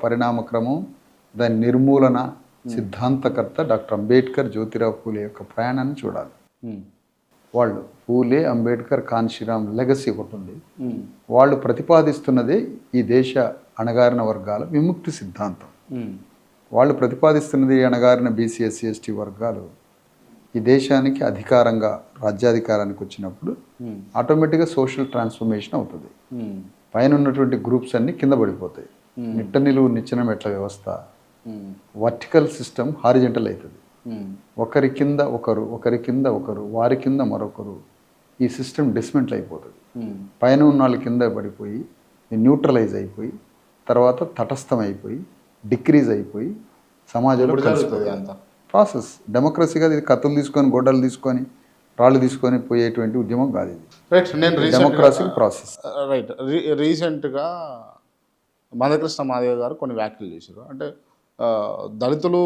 పరిణామక్రమం, దాని నిర్మూలన సిద్ధాంతకర్త డాక్టర్ అంబేద్కర్, జ్యోతిరావు పూలే యొక్క ప్రయాణాన్ని చూడాలి. వాళ్ళు పూలే, అంబేద్కర్, కాన్షీరామ్ లెగసీ ఒకటి ఉంది. వాళ్ళు ప్రతిపాదిస్తున్నదే ఈ దేశ అణగారిన వర్గాల విముక్తి సిద్ధాంతం. వాళ్ళు ప్రతిపాదిస్తున్నది అణగారిన బీసీ, ఎస్సీ, ఎస్టీ వర్గాలు ఈ దేశానికి అధికారంగా రాజ్యాధికారానికి వచ్చినప్పుడు ఆటోమేటిక్గా సోషల్ ట్రాన్స్ఫర్మేషన్ అవుతుంది. పైన ఉన్నటువంటి గ్రూప్స్ అన్నీ కింద పడిపోతాయి. నిట్ట నిలువు నిచ్చెన మెట్ల వ్యవస్థ, వర్టికల్ సిస్టమ్ హారిజెంటల్ అవుతుంది. ఒకరి కింద ఒకరు, ఒకరి కింద ఒకరు, వారి కింద మరొకరు, ఈ సిస్టమ్ డిస్మెంటల్ అయిపోతుంది. పైన ఉన్న వాళ్ళ కింద పడిపోయి న్యూట్రలైజ్ అయిపోయి తర్వాత తటస్థం అయిపోయి డిక్రీజ్ అయిపోయి సమాజంలో కలిసిపోతుంది. ప్రాసెస్ డెమోక్రసీగా ఇది కత్తులు తీసుకొని, గొడ్డలు తీసుకొని, రాళ్ళు తీసుకొని పోయేటువంటి ఉద్యమం కాదు ఇది. రైట్. నేను డెమోక్రసీ ప్రాసెస్. రైట్. రీసెంట్గా మందకృష్ణ మాదేవ్ గారు కొన్ని వ్యాఖ్యలు చేశారు. అంటే దళితులు